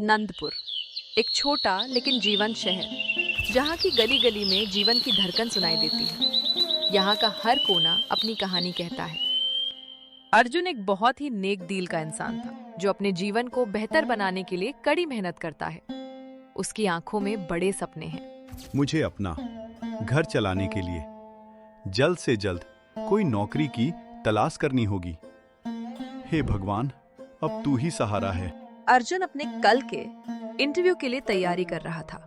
नंदपुर, एक छोटा लेकिन जीवंत शहर, जहाँ की गली गली में जीवन की धड़कन सुनाई देती है। यहाँ का हर कोना अपनी कहानी कहता है। अर्जुन एक बहुत ही नेक दिल का इंसान था, जो अपने जीवन को बेहतर बनाने के लिए कड़ी मेहनत करता है। उसकी आंखों में बड़े सपने हैं। मुझे अपना घर चलाने के लिए जल्द से जल्द कोई नौकरी की तलाश करनी होगी। हे भगवान, अब तू ही सहारा है। अर्जुन अपने कल के इंटरव्यू के लिए तैयारी कर रहा था,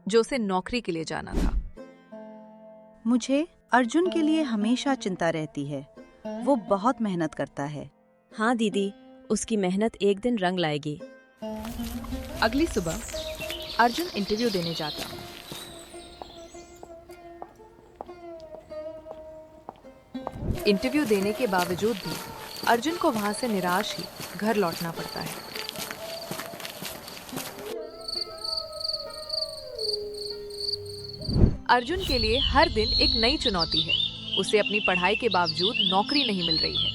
जो उसे नौकरी के लिए जाना था। मुझे अर्जुन के लिए हमेशा चिंता रहती है। वो बहुत मेहनत करता है। हाँ दीदी, उसकी मेहनत एक दिन रंग लाएगी। अगली सुबह अर्जुन इंटरव्यू देने जाता। इंटरव्यू देने के बावजूद भी अर्जुन को वहां से निराश ही घर लौटना पड़ता है। अर्जुन के लिए हर दिन एक नई चुनौती है। उसे अपनी पढ़ाई के बावजूद नौकरी नहीं मिल रही है।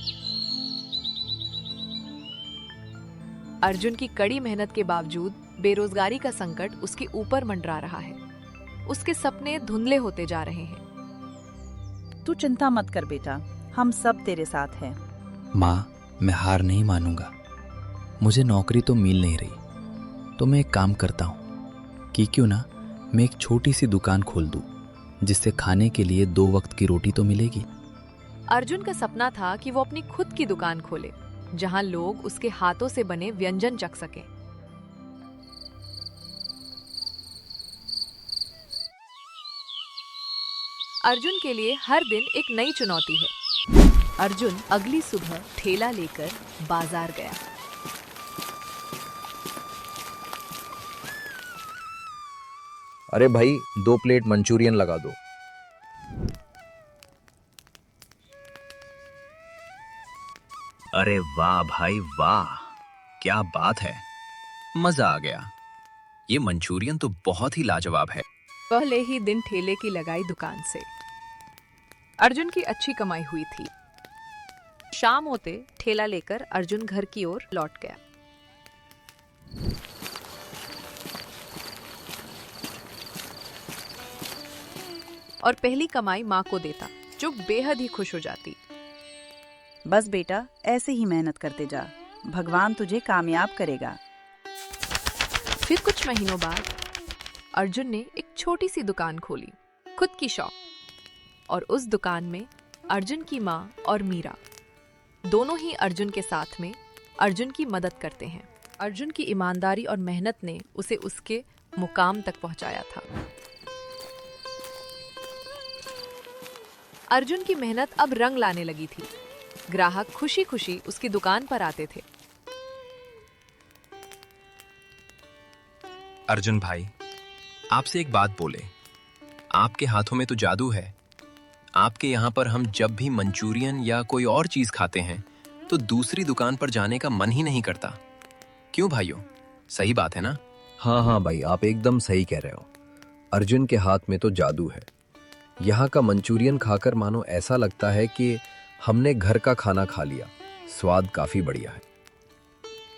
अर्जुन की कड़ी मेहनत के बावजूद बेरोजगारी का संकट उसके ऊपर मंडरा रहा है। उसके सपने धुंधले होते जा रहे हैं। तू चिंता मत कर बेटा, हम सब तेरे साथ हैं। माँ, मैं हार नहीं मानूंगा। मुझे नौकरी तो मिल नहीं रही, तो मैं एक काम करता हूँ कि क्यों ना मैं एक छोटी सी दुकान खोल दूँ, जिससे खाने के लिए 2 वक्त की रोटी तो मिलेगी। अर्जुन का सपना था कि वो अपनी खुद की दुकान खोले, जहां लोग उसके हाथों से बने व्यंजन चख सकें। अर्जुन के लिए हर दिन एक नई चुनौती है। अर्जुन अगली सुबह ठेला लेकर बाजार गया। अरे भाई, 2 प्लेट मंचूरियन लगा दो। अरे वाह भाई वाह, क्या बात है, मजा आ गया। ये मंचूरियन तो बहुत ही लाजवाब है। पहले ही दिन ठेले की लगाई दुकान से अर्जुन की अच्छी कमाई हुई थी। शाम होते ठेला लेकर अर्जुन घर की ओर लौट गया। और पहली कमाई माँ को देता, जो बेहद ही खुश हो जाती। बस बेटा, ऐसे ही मेहनत करते जा, भगवान तुझे कामयाब करेगा। फिर कुछ महीनों बाद अर्जुन ने एक छोटी सी दुकान खोली, खुद की शॉप। और उस दुकान में अर्जुन की माँ और मीरा दोनों ही अर्जुन के साथ में अर्जुन की मदद करते हैं। अर्जुन की ईमानदारी और मेहनत ने उसे उसके मुकाम तक पहुंचाया था। अर्जुन की मेहनत अब रंग लाने लगी थी। ग्राहक खुशी खुशी उसकी दुकान पर आते थे। अर्जुन भाई, आपसे एक बात बोले। आपके हाथों में तो जादू है। आपके यहाँ पर हम जब भी मंचूरियन या कोई और चीज खाते हैं तो दूसरी दुकान पर जाने का मन ही नहीं करता। क्यों भाइयों, सही बात है ना? हाँ भाई, आप एकदम सही कह रहे हो। अर्जुन के हाथ में तो जादू है। यहाँ का मंचूरियन खाकर मानो ऐसा लगता है कि हमने घर का खाना खा लिया। स्वाद काफी बढ़िया है।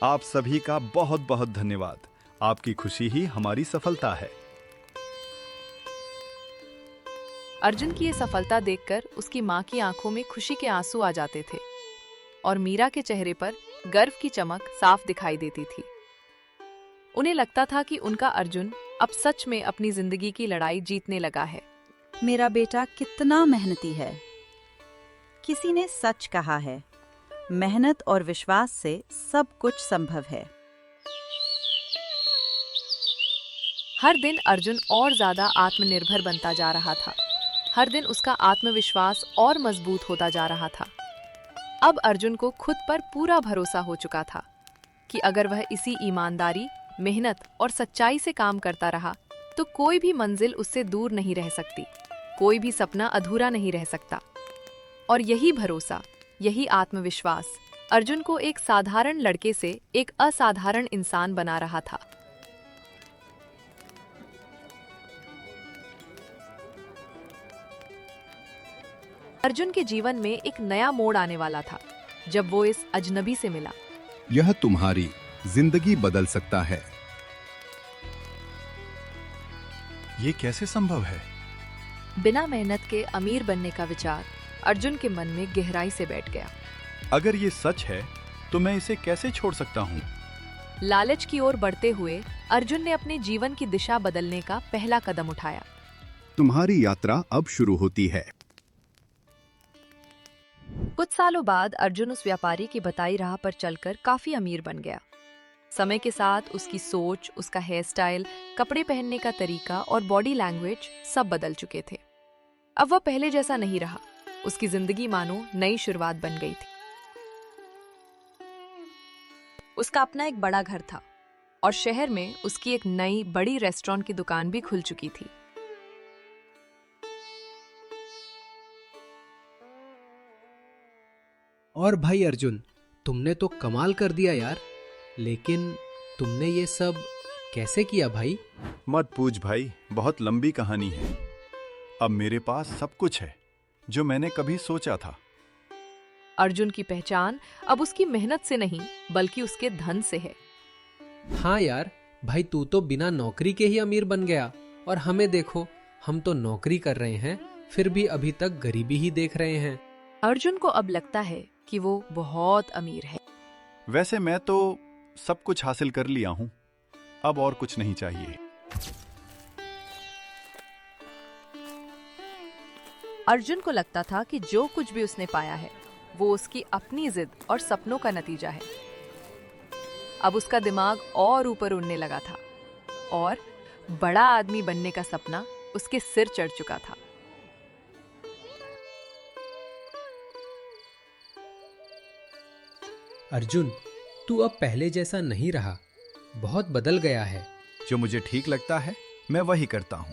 आप सभी का बहुत बहुत धन्यवाद। आपकी खुशी ही हमारी सफलता है। अर्जुन की ये सफलता देखकर उसकी माँ की आंखों में खुशी के आंसू आ जाते थे और मीरा के चेहरे पर गर्व की चमक साफ दिखाई देती थी। उन्हें लगता था कि उनका अर्जुन अब सच में अपनी जिंदगी की लड़ाई जीतने लगा है। मेरा बेटा कितना मेहनती है। किसी ने सच कहा है, मेहनत और विश्वास से सब कुछ संभव है। हर दिन अर्जुन और ज्यादा आत्मनिर्भर बनता जा रहा था। हर दिन उसका आत्मविश्वास और मजबूत होता जा रहा था। अब अर्जुन को खुद पर पूरा भरोसा हो चुका था कि अगर वह इसी ईमानदारी, मेहनत और सच्चाई से काम करता रहा तो कोई भी मंजिल उससे दूर नहीं रह सकती, कोई भी सपना अधूरा नहीं रह सकता। और यही भरोसा, यही आत्मविश्वास अर्जुन को एक साधारण लड़के से एक असाधारण इंसान बना रहा था। अर्जुन के जीवन में एक नया मोड़ आने वाला था जब वो इस अजनबी से मिला। यह तुम्हारी जिंदगी बदल सकता है। ये कैसे संभव है? बिना मेहनत के अमीर बनने का विचार अर्जुन के मन में गहराई से बैठ गया। अगर ये सच है तो मैं इसे कैसे छोड़ सकता हूँ? लालच की ओर बढ़ते हुए अर्जुन ने अपने जीवन की दिशा बदलने का पहला कदम उठाया। तुम्हारी यात्रा अब शुरू होती है। कुछ सालों बाद अर्जुन उस व्यापारी की बताई राह पर चलकर काफी अमीर बन गया। समय के साथ उसकी सोच, उसका हेयर स्टाइल, कपड़े पहनने का तरीका और बॉडी लैंग्वेज सब बदल चुके थे। अब वह पहले जैसा नहीं रहा। उसकी जिंदगी मानो नई शुरुआत बन गई थी। उसका अपना एक बड़ा घर था और शहर में उसकी एक नई बड़ी रेस्टोरेंट की दुकान भी खुल चुकी थी। और भाई अर्जुन, तुमने तो कमाल कर दिया यार। लेकिन तुमने ये सब कैसे किया भाई? मत पूछ भाई, बहुत लंबी कहानी है। अब मेरे पास सब कुछ है जो मैंने कभी सोचा था। अर्जुन की पहचान अब उसकी मेहनत से नहीं बल्कि उसके धन से है। हाँ यार, भाई तू तो बिना नौकरी के ही अमीर बन गया और हमें देखो, हम तो नौकरी कर रहे हैं फिर भी अभी तक गरीबी ही देख रहे हैं। अर्जुन को अब लगता है कि वो बहुत अमीर है। वैसे मैं तो सब कुछ हासिल कर लिया हूँ, अब और कुछ नहीं चाहिए। अर्जुन को लगता था कि जो कुछ भी उसने पाया है वो उसकी अपनी जिद और सपनों का नतीजा है। अब उसका दिमाग और ऊपर उड़ने लगा था और बड़ा आदमी बनने का सपना उसके सिर चढ़ चुका था। अर्जुन, तू अब पहले जैसा नहीं रहा, बहुत बदल गया है। जो मुझे ठीक लगता है मैं वही करता हूँ।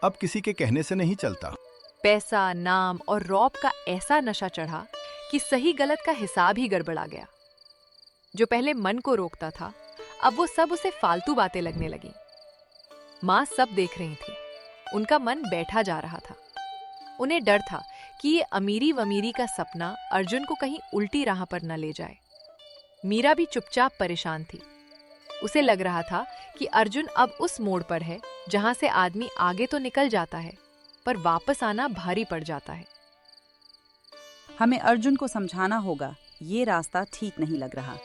अब किसी के कहने से नहीं चलता। पैसा, नाम और रौब का ऐसा नशा चढ़ा कि सही गलत का हिसाब ही गड़बड़ा गया। जो पहले मन को रोकता था अब वो सब उसे फालतू बातें लगने लगी। माँ सब देख रही थी, उनका मन बैठा जा रहा था। उन्हें डर था कि ये अमीरी वमीरी का सपना अर्जुन को कहीं उल्टी राह पर न ले जाए। मीरा भी चुपचाप परेशान थी। उसे लग रहा था कि अर्जुन अब उस मोड़ पर है जहां से आदमी आगे तो निकल जाता है पर वापस आना भारी पड़ जाता है। हमें अर्जुन को समझाना होगा, ये रास्ता ठीक नहीं लग रहा।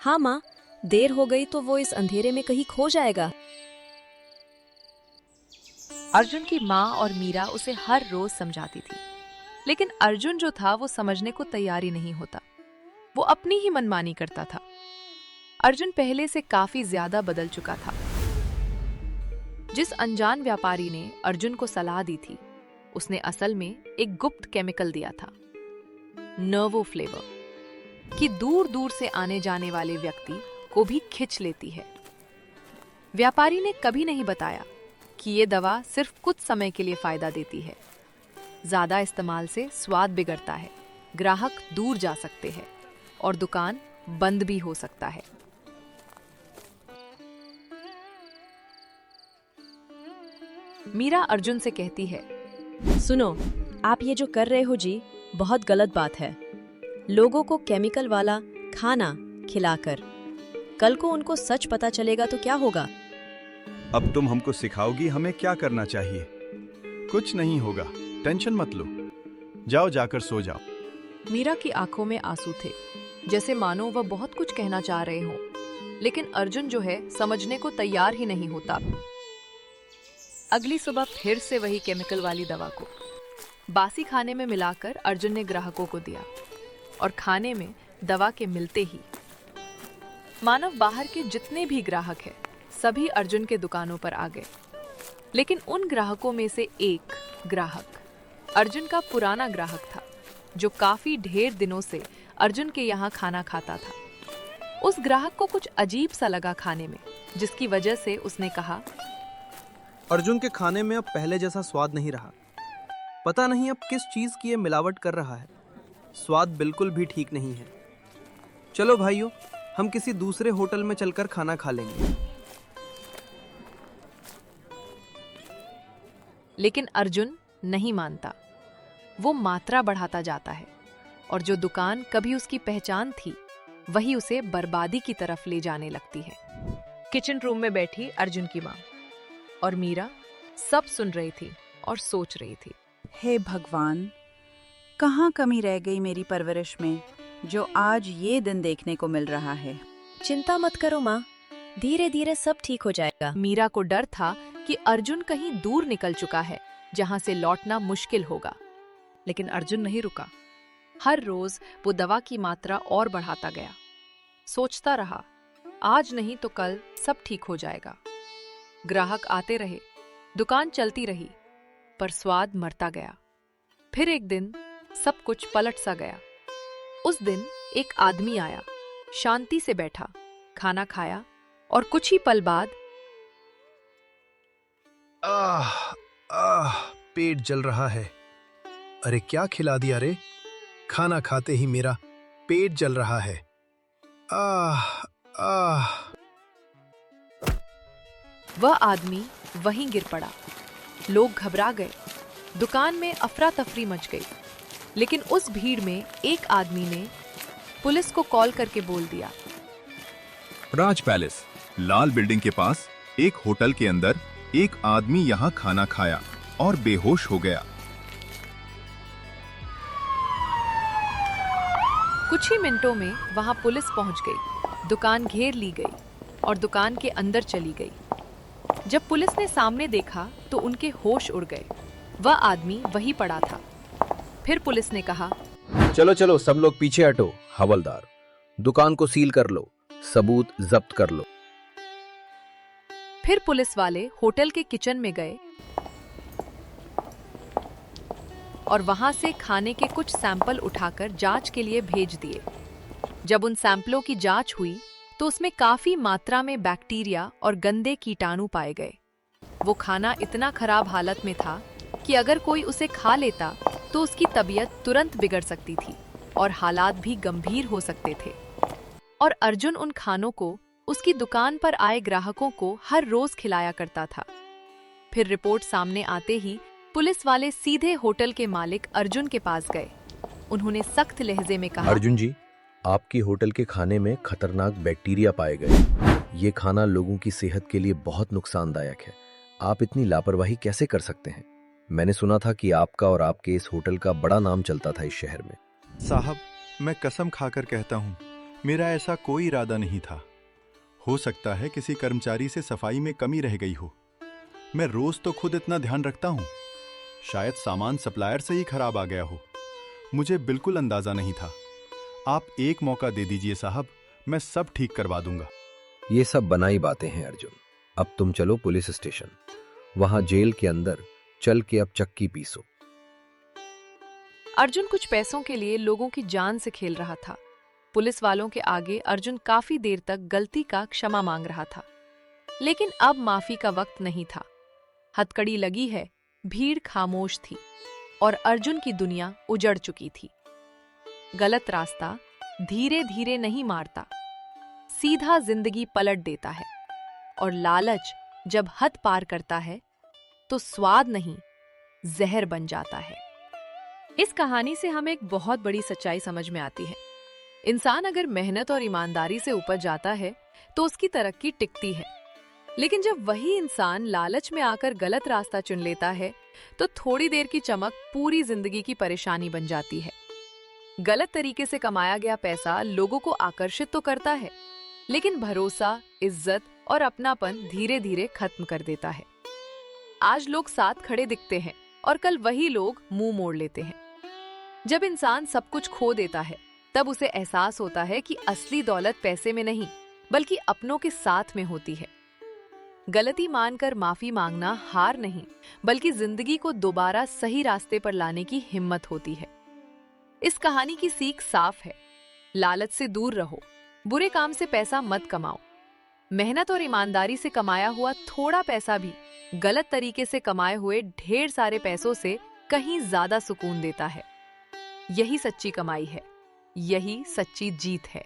हाँ माँ, देर हो गई तो वो इस अंधेरे में कहीं खो जाएगा। अर्जुन की माँ और मीरा उसे हर रोज समझाती थी, लेकिन अर्जुन जो था वो समझने को तैयार ही नहीं होता। वो अपनी ही मनमानी करता था। अर्जुन पहले से काफी ज्यादा बदल चुका था। जिस अनजान व्यापारी ने अर्जुन को सलाह दी थी, उसने असल में एक गुप्त केमिकल दिया था, नर्वो फ्लेवर, कि दूर दूर से आने जाने वाले व्यक्ति को भी खिंच लेती है। व्यापारी ने कभी नहीं बताया कि ये दवा सिर्फ कुछ समय के लिए फायदा देती है। ज्यादा इस्तेमाल से स्वाद बिगड़ता है, ग्राहक दूर जा सकते हैं और दुकान बंद भी हो सकता है। मीरा अर्जुन से कहती है, सुनो, आप ये जो कर रहे हो जी, बहुत गलत बात है। लोगों को केमिकल वाला खाना खिलाकर कल को उनको सच पता चलेगा तो क्या होगा? अब तुम हमको सिखाओगी हमें क्या करना चाहिए? कुछ नहीं होगा, टेंशन मत लो। जाओ, जाकर सो जाओ। मीरा की आंखों में आंसू थे, जैसे मानो वह बहुत कुछ कहना चाह रहे हों, लेकिन अर्जुन जो है समझने को तैयार ही नहीं होता। अगली सुबह फिर से वही केमिकल वाली दवा को बासी खाने में मिलाकर अर्जुन ने ग्राहकों को दिया और खाने में दवा के मिलते ही मानव बाहर के जितने भी ग्राहक हैं सभी अर्जुन के दुकानों पर आ गए। लेकिन उन ग्राहकों में से एक ग्राहक अर्जुन का पुराना ग्राहक था, जो काफी ढेर दिनों से अर्जुन के यहाँ खाना खाता था। उस ग्राहक को कुछ अजीब सा लगा खाने में, जिसकी वजह से उसने कहा, अर्जुन के खाने में अब पहले जैसा स्वाद नहीं रहा। पता नहीं अब किस चीज की ये मिलावट कर रहा है। स्वाद बिल्कुल भी ठीक नहीं है। चलो भाइयों, हम किसी दूसरे होटल में चलकर खाना खा लेंगे। लेकिन अर्जुन नहीं मानता। वो मात्रा बढ़ाता जाता है और जो दुकान कभी उसकी पहचान थी वही उसे बर्बादी की तरफ ले जाने लगती है। किचन रूम में बैठी अर्जुन की माँ, और मीरा सब सुन रही थी और सोच रही थी। हे भगवान, कहाँ कमी रह गई मेरी परवरिश में, जो आज ये दिन देखने को मिल रहा है। चिंता मत करो माँ, धीरे धीरे सब ठीक हो जाएगा। मीरा को डर था कि अर्जुन कहीं दूर निकल चुका है, जहां से लौटना मुश्किल होगा। लेकिन अर्जुन नहीं रुका। हर रोज वो दवा की मात्रा और बढ़ाता गया। सोचता रहा, आज नहीं तो कल सब ठीक हो जाएगा। ग्राहक आते रहे, दुकान चलती रही, पर स्वाद मरता गया। फिर एक दिन सब कुछ पलट सा गया। उस दिन एक आदमी आया, शांति से बैठा, खाना खाया और कुछ ही पल बाद पेट जल रहा है। अरे क्या खिला दिया रे, खाना खाते ही मेरा पेट जल रहा है। वह आदमी वहीं गिर पड़ा। लोग घबरा गए। दुकान में अफरा तफरी मच गई। लेकिन उस भीड़ में एक आदमी ने पुलिस को कॉल करके बोल दिया, राज पैलेस, लाल बिल्डिंग के पास एक होटल के अंदर एक आदमी यहाँ खाना खाया और बेहोश हो गया। कुछ ही मिनटों में वहां पुलिस पहुंच गई। दुकान घेर ली गई और दुकान के अंदर चली गई। जब पुलिस ने सामने देखा तो उनके होश उड़ गए। वह आदमी वहीं पड़ा था। फिर पुलिस ने कहा, चलो चलो सब लोग पीछे हटो। हवलदार, दुकान को सील कर लो, सबूत जब्त कर लो। फिर पुलिस वाले होटल के किचन में गए और वहां से खाने के कुछ सैंपल उठाकर जांच के लिए भेज दिए। जब उन सैंपलों की जांच हुई तो उसमें काफी मात्रा में बैक्टीरिया और गंदे कीटाणु पाए गए। वो खाना इतना खराब हालत में था कि अगर कोई उसे खा लेता तो उसकी तबीयत तुरंत बिगड़ सकती थी और हालात भी गंभीर हो सकते थे। और अर्जुन उन खानों को उसकी दुकान पर आए ग्राहकों को हर रोज खिलाया करता था। फिर रिपोर्ट सामने आते ही पुलिस वाले सीधे होटल के मालिक अर्जुन के पास गए। उन्होंने सख्त लहजे में कहा, अर्जुन जी, आपकी होटल के खाने में खतरनाक बैक्टीरिया पाए गए। ये खाना लोगों की सेहत के लिए बहुत नुकसानदायक है। आप इतनी लापरवाही कैसे कर सकते हैं? मैंने सुना था कि आपका और आपके इस होटल का बड़ा नाम चलता था इस शहर में। साहब, मैं कसम खाकर कहता हूँ, मेरा ऐसा कोई इरादा नहीं था। हो सकता है किसी कर्मचारी से सफाई में कमी रह गई हो। मैं रोज तो खुद इतना ध्यान रखता हूँ। शायद सामान सप्लायर से ही खराब आ गया हो। मुझे बिल्कुल अंदाजा नहीं था। आप एक मौका दे दीजिए साहब, मैं सब ठीक करवा दूंगा। ये सब बनाई बातें हैं अर्जुन। अब तुम चलो पुलिस स्टेशन, वहां जेल के अंदर चल के अब चक्की पीसो। अर्जुन कुछ पैसों के लिए लोगों की जान से खेल रहा था। पुलिस वालों के आगे अर्जुन काफी देर तक गलती का क्षमा मांग रहा था। लेकिन अब माफी का वक्त नहीं था। हथकड़ी लगी है, भीड़ खामोश थी और अर्जुन की दुनिया उजड़ चुकी थी। गलत रास्ता धीरे धीरे नहीं मारता, सीधा जिंदगी पलट देता है। और लालच जब हद पार करता है तो स्वाद नहीं, जहर बन जाता है। इस कहानी से हमें एक बहुत बड़ी सच्चाई समझ में आती है। इंसान अगर मेहनत और ईमानदारी से ऊपर जाता है तो उसकी तरक्की टिकती है। लेकिन जब वही इंसान लालच में आकर गलत रास्ता चुन लेता है तो थोड़ी देर की चमक पूरी जिंदगी की परेशानी बन जाती है। गलत तरीके से कमाया गया पैसा लोगों को आकर्षित तो करता है, लेकिन भरोसा, इज्जत और अपनापन धीरे धीरे खत्म कर देता है। आज लोग साथ खड़े दिखते हैं और कल वही लोग मुंह मोड़ लेते हैं। जब इंसान सब कुछ खो देता है तब उसे एहसास होता है कि असली दौलत पैसे में नहीं बल्कि अपनों के साथ में होती है। गलती मानकर माफी मांगना हार नहीं बल्कि जिंदगी को दोबारा सही रास्ते पर लाने की हिम्मत होती है। इस कहानी की सीख साफ है, लालच से दूर रहो, बुरे काम से पैसा मत कमाओ। मेहनत और ईमानदारी से कमाया हुआ थोड़ा पैसा भी गलत तरीके से कमाए हुए ढेर सारे पैसों से कहीं ज्यादा सुकून देता है। यही सच्ची कमाई है, यही सच्ची जीत है।